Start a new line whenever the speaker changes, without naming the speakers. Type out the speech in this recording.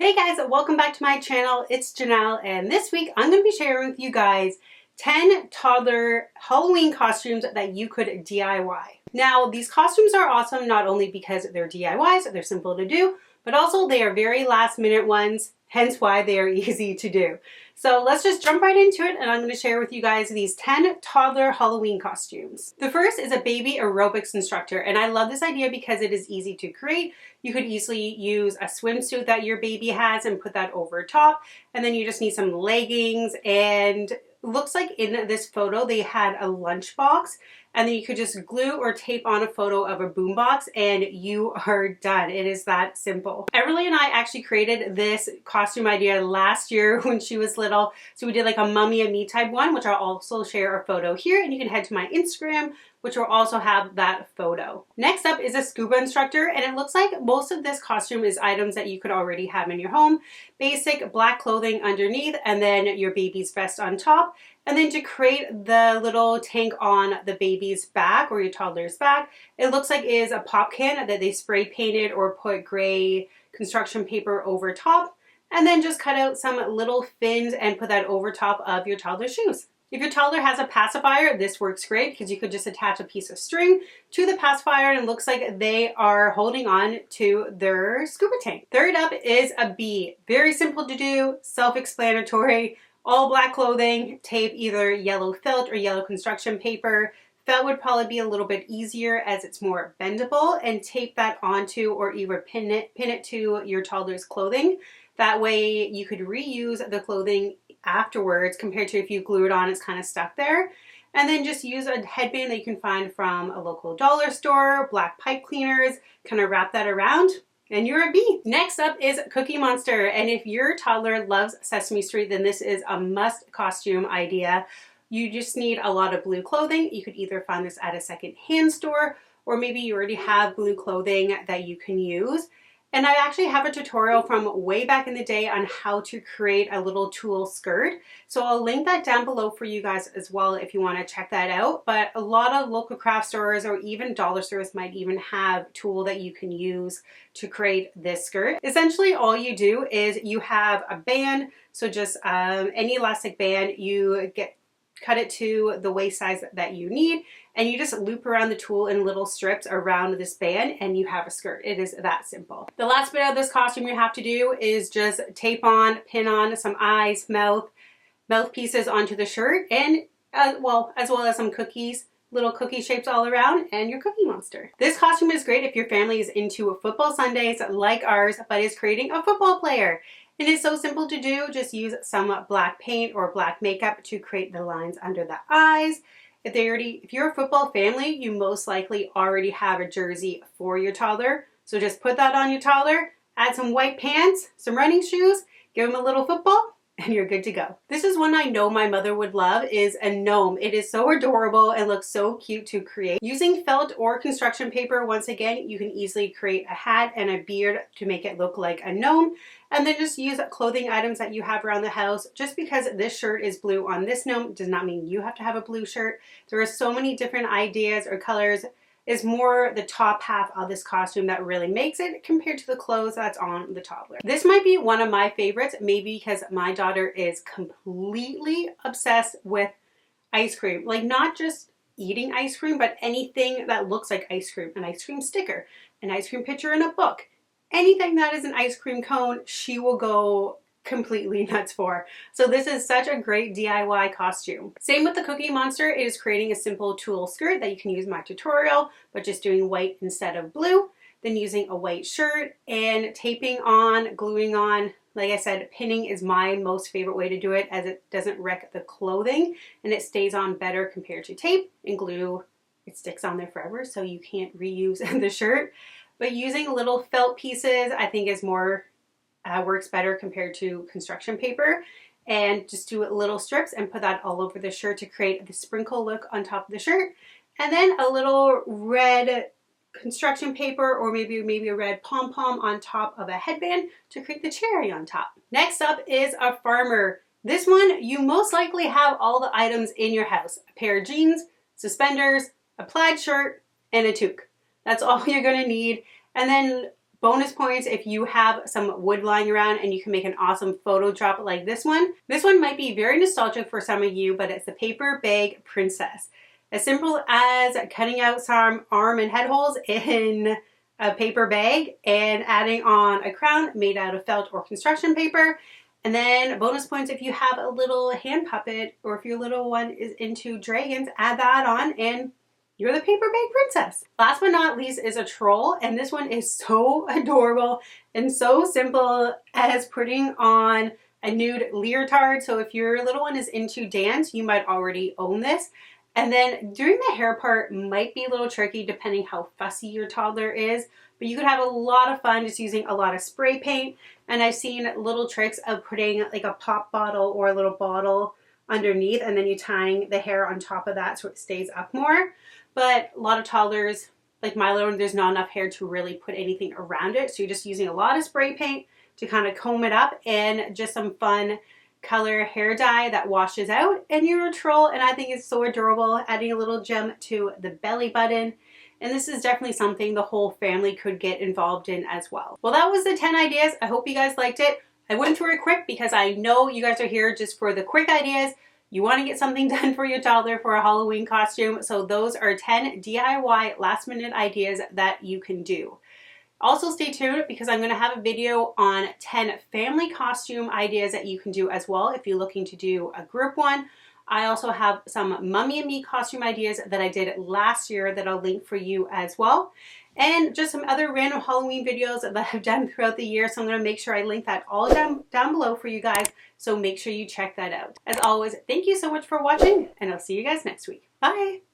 Hey guys, welcome back to my channel. It's Janelle, and this week I'm going to be sharing with you guys 10 toddler Halloween costumes that you could DIY. Now, these costumes are awesome not only because they're DIYs, they're simple to do, but also they are very last minute ones, hence why they are easy to do. So let's just jump right into it, and I'm going to share with you guys these 10 toddler Halloween costumes. The first is a baby aerobics instructor, and I love this idea because it is easy to create. You could easily use a swimsuit that your baby has and put that over top, and then you just need some leggings, and it looks like in this photo they had a lunchbox, and then you could just glue or tape on a photo of a boombox and you are done. It is that simple. Everly and I actually created this costume idea last year when she was little. So we did like a mummy and me type one, which I'll also share a photo here, and you can head to my Instagram, which will also have that photo. Next up is a scuba instructor, and it looks like most of this costume is items that you could already have in your home. Basic black clothing underneath, and then your baby's vest on top. And then to create the little tank on the baby's back or your toddler's back, it looks like is a pop can that they spray painted or put gray construction paper over top, and then just cut out some little fins and put that over top of your toddler's shoes. If your toddler has a pacifier, this works great because you could just attach a piece of string to the pacifier and it looks like they are holding on to their scuba tank. Third up is a bee. Very simple to do, self-explanatory. All black clothing, tape either yellow felt or yellow construction paper. Felt would probably be a little bit easier as it's more bendable, and tape that onto or either pin it to your toddler's clothing. That way you could reuse the clothing afterwards compared to if you glue it on, it's kind of stuck there. And then just use a headband that you can find from a local dollar store, black pipe cleaners, kind of wrap that around, and you're a bee. Next up is Cookie Monster, and if your toddler loves Sesame Street, then this is a must costume idea. You just need a lot of blue clothing. You could either find this at a second-hand store, or maybe you already have blue clothing that you can use. And I actually have a tutorial from way back in the day on how to create a little tulle skirt. So I'll link that down below for you guys as well if you want to check that out. But a lot of local craft stores or even dollar stores might even have tulle that you can use to create this skirt. Essentially all you do is you have a band, so just any elastic band, you cut it to the waist size that you need, and you just loop around the tulle in little strips around this band and you have a skirt. It is that simple. The last bit of this costume you have to do is just tape on, pin on some eyes, mouthpieces onto the shirt, and as well as some cookies, little cookie shapes all around, and your Cookie Monster. This costume is great if your family is into football Sundays like ours, but is creating a football player. And it's so simple to do. Just use some black paint or black makeup to create the lines under the eyes. If you're a football family, you most likely already have a jersey for your toddler. So just put that on your toddler, add some white pants, some running shoes, give them a little football, and you're good to go. This is one I know my mother would love, is a gnome. It is so adorable and looks so cute to create. Using felt or construction paper, once again, you can easily create a hat and a beard to make it look like a gnome. And then just use clothing items that you have around the house. Just because this shirt is blue on this gnome does not mean you have to have a blue shirt. There are so many different ideas or colors. Is more the top half of this costume that really makes it compared to the clothes that's on the toddler. This might be one of my favorites, maybe because my daughter is completely obsessed with ice cream. Like not just eating ice cream, but anything that looks like ice cream. An ice cream sticker, an ice cream picture in a book. Anything that is an ice cream cone, she will go completely nuts for. So this is such a great DIY costume. Same with the Cookie Monster. It is creating a simple tulle skirt that you can use in my tutorial, but just doing white instead of blue. Then using a white shirt and taping on, gluing on. Like I said, pinning is my most favorite way to do it as it doesn't wreck the clothing and it stays on better compared to tape and glue. It sticks on there forever, so you can't reuse the shirt. But using little felt pieces, I think is more works better compared to construction paper, and just do little strips and put that all over the shirt to create the sprinkle look on top of the shirt, and then a little red construction paper or maybe a red pom-pom on top of a headband to create the cherry on top. Next up is a farmer. This one, you most likely have all the items in your house: a pair of jeans, suspenders, a plaid shirt, and a toque. That's all you're going to need. And then Bonus points if you have some wood lying around and you can make an awesome photo drop like this one. This one might be very nostalgic for some of you, but it's the Paperbag Princess. As simple as cutting out some arm and head holes in a paper bag and adding on a crown made out of felt or construction paper. And then bonus points if you have a little hand puppet, or if your little one is into dragons, add that on and you're the Paperbag Princess. Last but not least is a troll, and this one is so adorable and so simple as putting on a nude leotard. So if your little one is into dance, you might already own this. And then doing the hair part might be a little tricky depending how fussy your toddler is, but you could have a lot of fun just using a lot of spray paint. And I've seen little tricks of putting like a pop bottle or a little bottle underneath and then you tying the hair on top of that so it stays up more. But a lot of toddlers, like my little one, there's not enough hair to really put anything around it. So you're just using a lot of spray paint to kind of comb it up and just some fun color hair dye that washes out and you're a troll. And I think it's so adorable, adding a little gem to the belly button. And this is definitely something the whole family could get involved in as well. Well, that was the 10 ideas. I hope you guys liked it. I went through it quick because I know you guys are here just for the quick ideas. You want to get something done for your toddler for a Halloween costume. So those are 10 DIY last minute ideas that you can do. Also stay tuned because I'm going to have a video on 10 family costume ideas that you can do as well if you're looking to do a group one. I also have some Mummy and Me costume ideas that I did last year that I'll link for you as well. And just some other random Halloween videos that I've done throughout the year. So I'm going to make sure I link that all down below for you guys. So make sure you check that out. As always, thank you so much for watching and I'll see you guys next week. Bye!